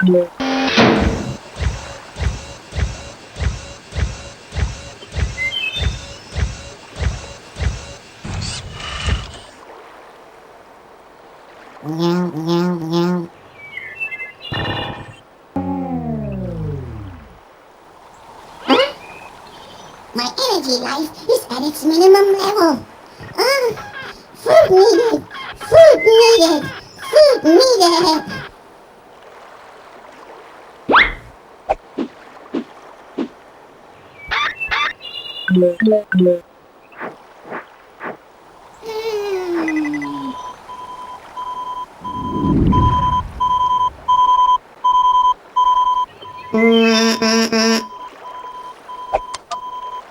Meow, meow, meow. Huh? My energy life is at its minimum level. Food needed! Food needed! Food needed!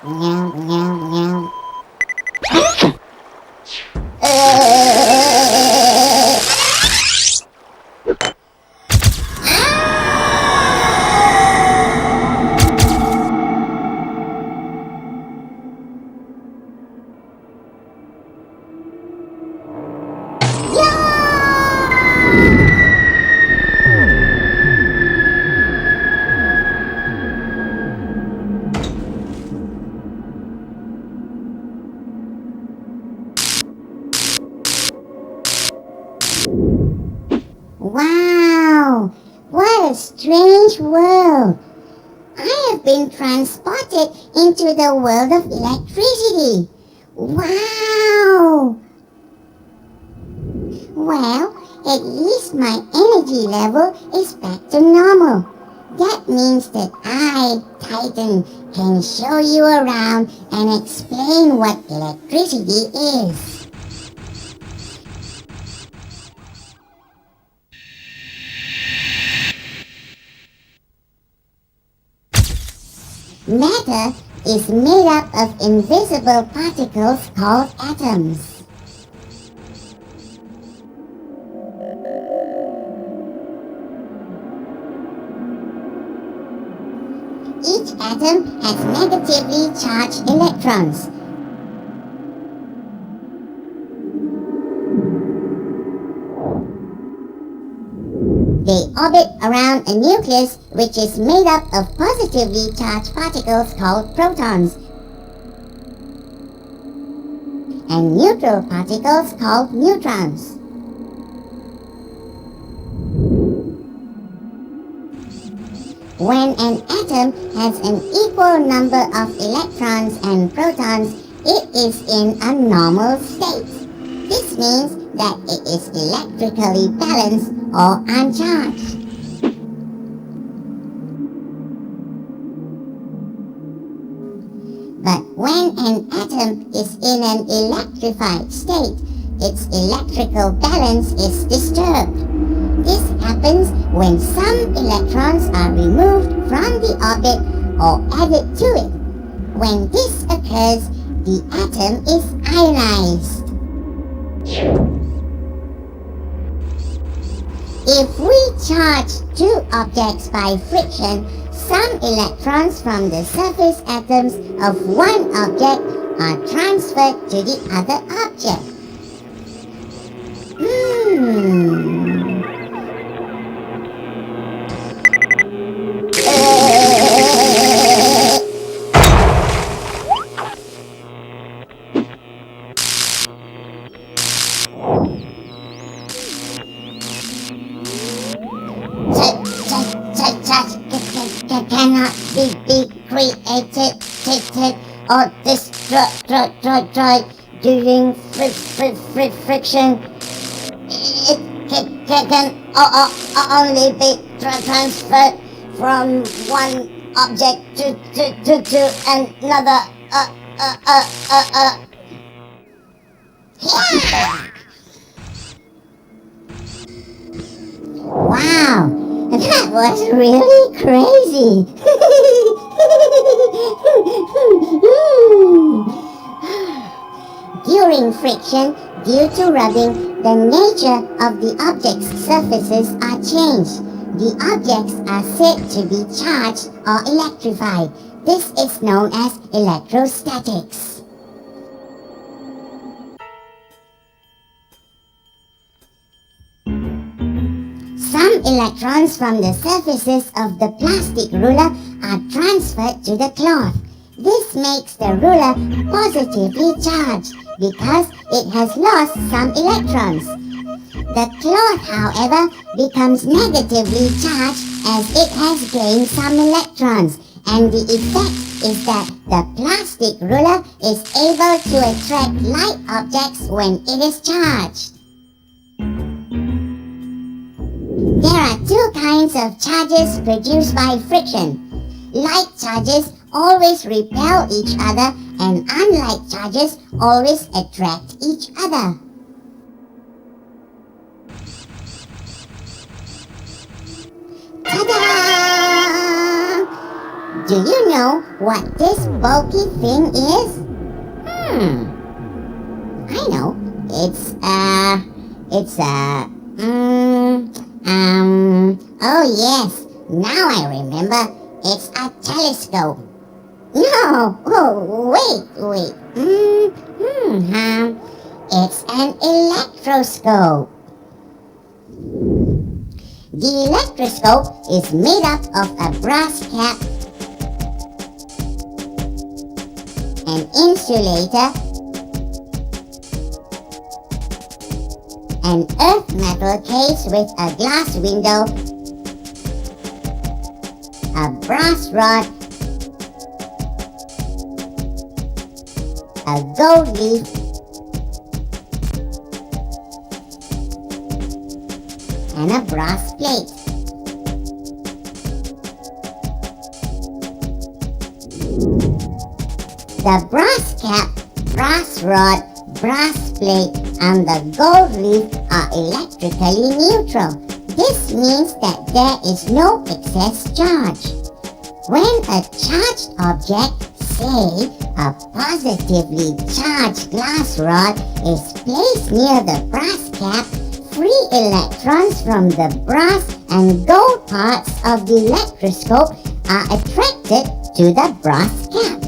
Meow, meow, meow. Wow! What a strange world! I have been transported into the world of electricity. Wow! Well, at least my energy level is back to normal. That means that I, Titan, can show you around and explain what electricity is. Matter is made up of invisible particles called atoms. Each atom has negatively charged electrons. They orbit around a nucleus which is made up of positively charged particles called protons and neutral particles called neutrons. When an atom has an equal number of electrons and protons, it is in a normal state. This means that it is electrically balanced or uncharged. But when an atom is in an electrified state, its electrical balance is disturbed. This happens when some electrons are removed from the orbit or added to it. When this occurs, the atom is ionized. If we charge two objects by friction, some electrons from the surface atoms of one object are transferred to the other object. Cannot be created or destroyed during friction. It can only be transferred from one object to another. Wow! That was really crazy. During friction, due to rubbing, the nature of the object's surfaces are changed. The objects are said to be charged or electrified. This is known as electrostatics. Some electrons from the surfaces of the plastic ruler are transferred to the cloth. This makes the ruler positively charged because it has lost some electrons. The cloth, however, becomes negatively charged as it has gained some electrons, and the effect is that the plastic ruler is able to attract light objects when it is charged. There are two kinds of charges produced by friction. Like charges always repel each other, and unlike charges always attract each other. Ta-da! Do you know what this bulky thing is? I know. Oh yes, now I remember. It's a telescope. No, wait. It's an electroscope. The electroscope is made up of a brass cap, an insulator, an earth metal case with a glass window, a brass rod, a gold leaf, and a brass plate. The brass cap, brass rod, brass plate, and the gold leaf are electrically neutral. This means that there is no excess charge. When a charged object, say a positively charged glass rod, is placed near the brass cap, free electrons from the brass and gold parts of the electroscope are attracted to the brass cap.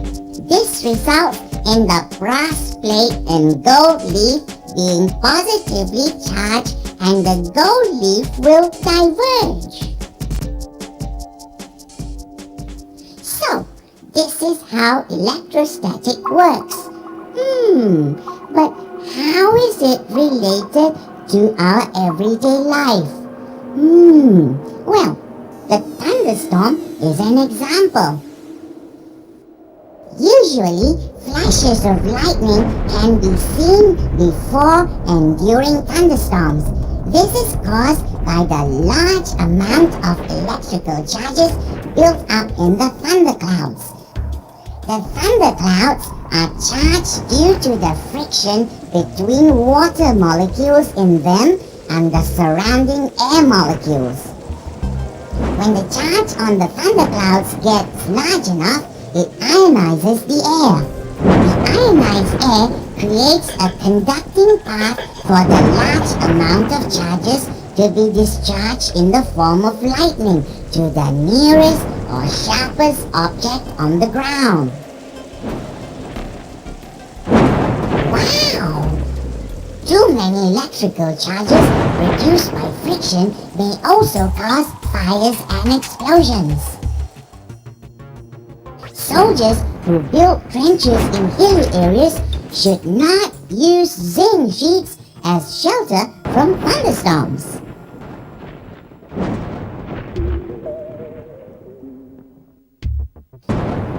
This results in the brass plate and gold leaf being positively charged, and the gold leaf will diverge. So, this is how electrostatic works. But how is it related to our everyday life? Well, the thunderstorm is an example. Usually, flashes of lightning can be seen before and during thunderstorms. This is caused by the large amount of electrical charges built up in the thunderclouds. The thunderclouds are charged due to the friction between water molecules in them and the surrounding air molecules. When the charge on the thunderclouds gets large enough, it ionizes the air. The ionized air creates a conducting path for the large amount of charges to be discharged in the form of lightning to the nearest or sharpest object on the ground. Wow! Too many electrical charges produced by friction may also cause fires and explosions. Soldiers who build trenches in hilly areas should not use zinc sheets as shelter from thunderstorms.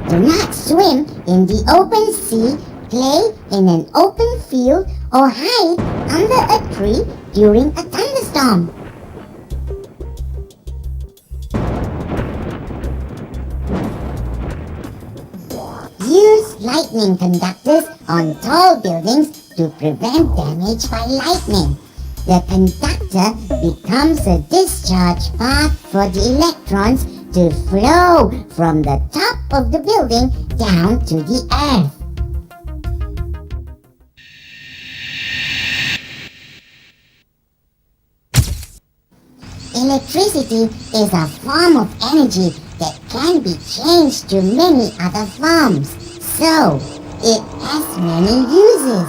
Do not swim in the open sea, play in an open field, or hide under a tree during a thunderstorm. Use lightning conductors on tall buildings to prevent damage by lightning. The conductor becomes a discharge path for the electrons to flow from the top of the building down to the earth. Electricity is a form of energy that can be changed to many other forms, so it has many uses.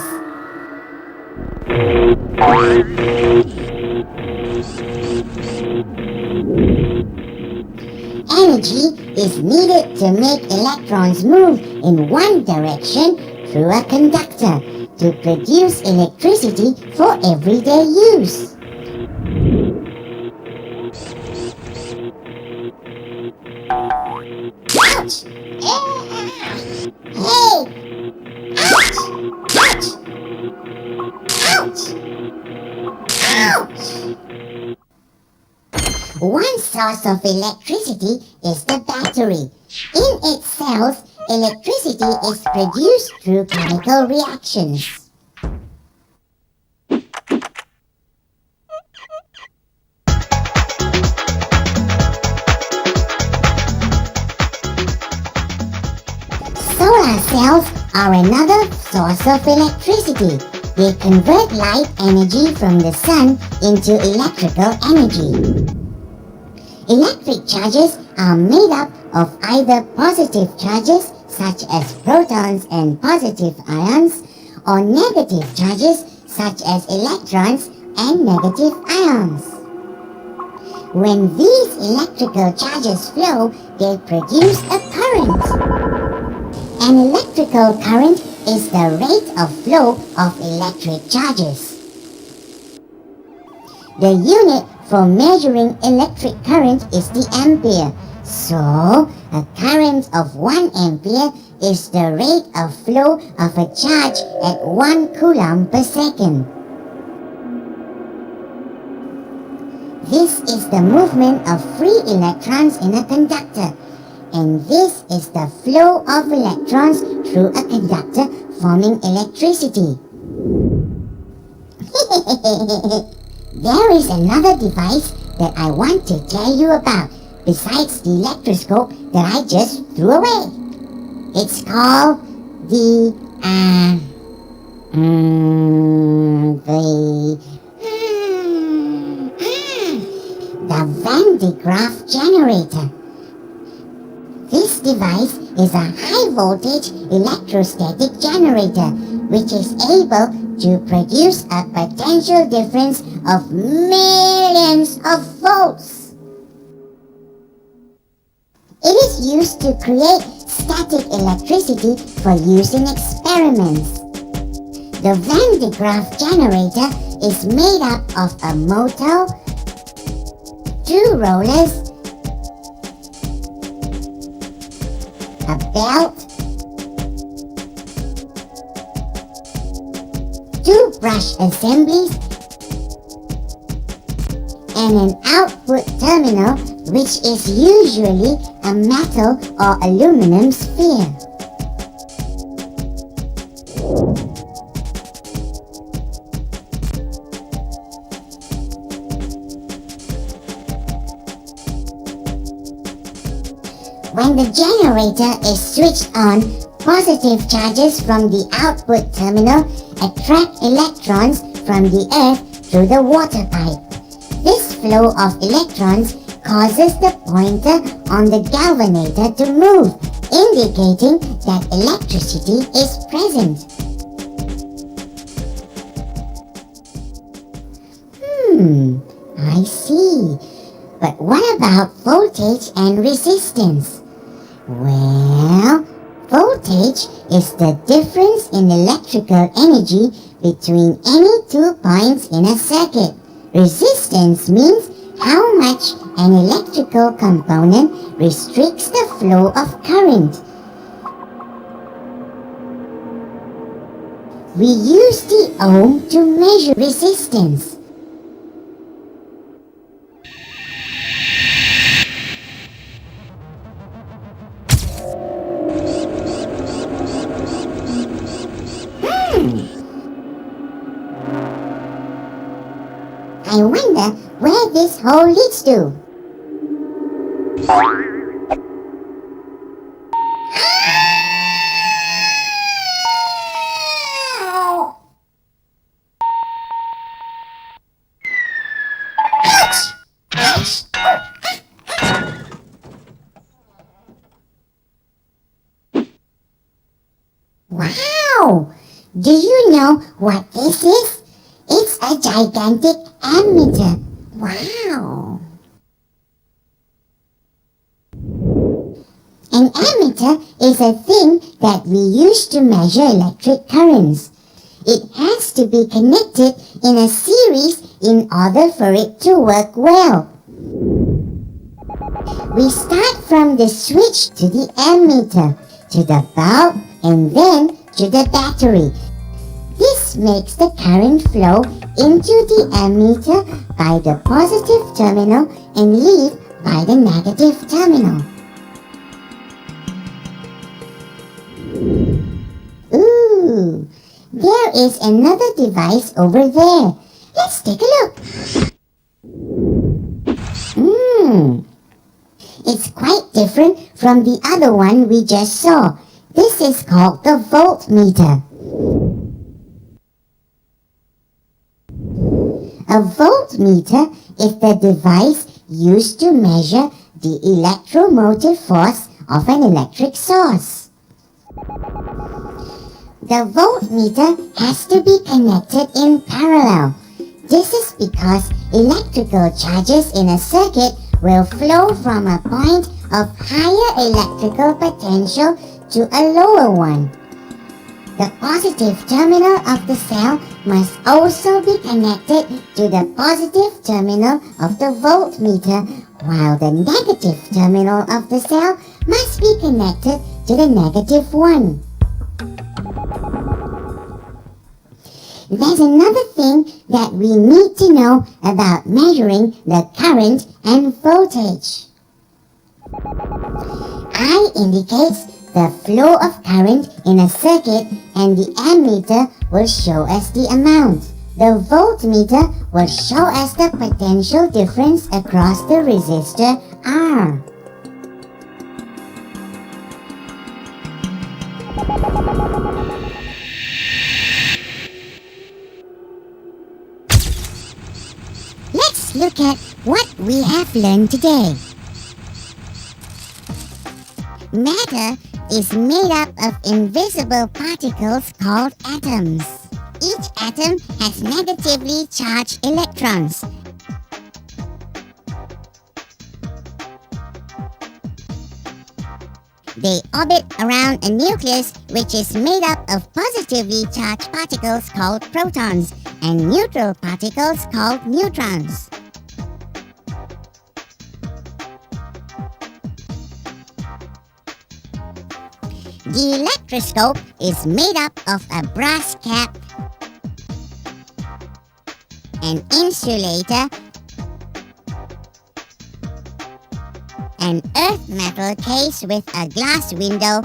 Energy is needed to make electrons move in one direction through a conductor to produce electricity for everyday use. Ouch! Hey! Ouch! Ouch! Ouch! Ouch! One source of electricity is the battery. In its cells, electricity is produced through chemical reactions. Solar cells are another source of electricity. They convert light energy from the sun into electrical energy. Electric charges are made up of either positive charges, such as protons and positive ions, or negative charges, such as electrons and negative ions. When these electrical charges flow, they produce a current. An electrical current is the rate of flow of electric charges. The unit for measuring electric current is the ampere. So, a current of 1 ampere is the rate of flow of a charge at 1 coulomb per second. This is the movement of free electrons in a conductor, and this is the flow of electrons through a conductor forming electricity. There is another device that I want to tell you about besides the electroscope that I just threw away. It's called the Van de Graaff generator. This device is a high-voltage electrostatic generator which is able to produce a potential difference of millions of volts. It is used to create static electricity for use in experiments. The Van de Graaff generator is made up of a motor, 2 rollers, a belt, 2 brush assemblies, and an output terminal, which is usually a metal or aluminum sphere. When the generator is switched on, positive charges from the output terminal attract electrons from the earth through the water pipe. This flow of electrons causes the pointer on the galvanometer to move, indicating that electricity is present. I see. But what about voltage and resistance? Well, voltage is the difference in electrical energy between any 2 points in a circuit. Resistance means how much an electrical component restricts the flow of current. We use the ohm to measure resistance. I wonder where this hole leads to. Wow! Do you know what this is? It's a gigantic ammeter. Wow! An ammeter is a thing that we use to measure electric currents. It has to be connected in a series in order for it to work well. We start from the switch to the ammeter, to the bulb, and then to the battery. This makes the current flow into the ammeter by the positive terminal and leave by the negative terminal. Ooh, there is another device over there. Let's take a look. It's quite different from the other one we just saw. This is called the voltmeter. A voltmeter is the device used to measure the electromotive force of an electric source. The voltmeter has to be connected in parallel. This is because electrical charges in a circuit will flow from a point of higher electrical potential to a lower one. The positive terminal of the cell must also be connected to the positive terminal of the voltmeter, while the negative terminal of the cell must be connected to the negative one. There's another thing that we need to know about measuring the current and voltage. I indicates the flow of current in a circuit, and the ammeter will show us the amount. The voltmeter will show us the potential difference across the resistor R. Let's look at what we have learned today. Matter is made up of invisible particles called atoms. Each atom has negatively charged electrons. They orbit around a nucleus which is made up of positively charged particles called protons and neutral particles called neutrons. The electroscope is made up of a brass cap, an insulator, an earth metal case with a glass window,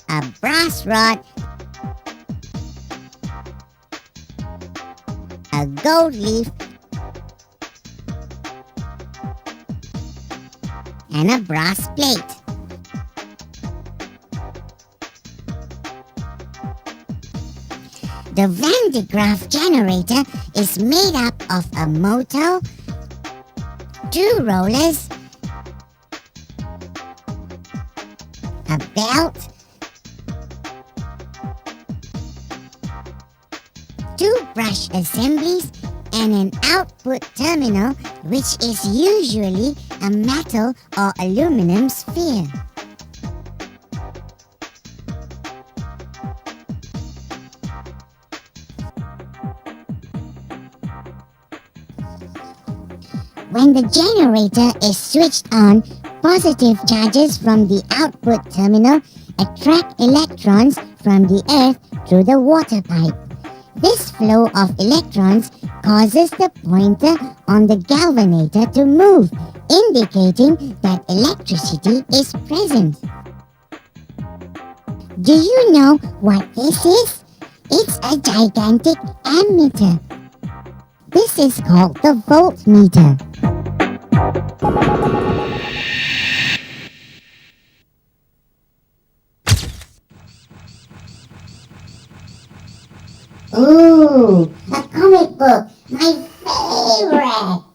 a brass rod, a gold leaf, and a brass plate. The Van de Graaff generator is made up of a motor, 2 rollers, a belt, 2 brush assemblies, and an output terminal, which is usually a metal or aluminum sphere. When the generator is switched on, positive charges from the output terminal attract electrons from the earth through the water pipe. This flow of electrons causes the pointer on the galvanometer to move, indicating that electricity is present. Do you know what this is? It's a gigantic ammeter. This is called the voltmeter. Ooh, a comic book, my favorite!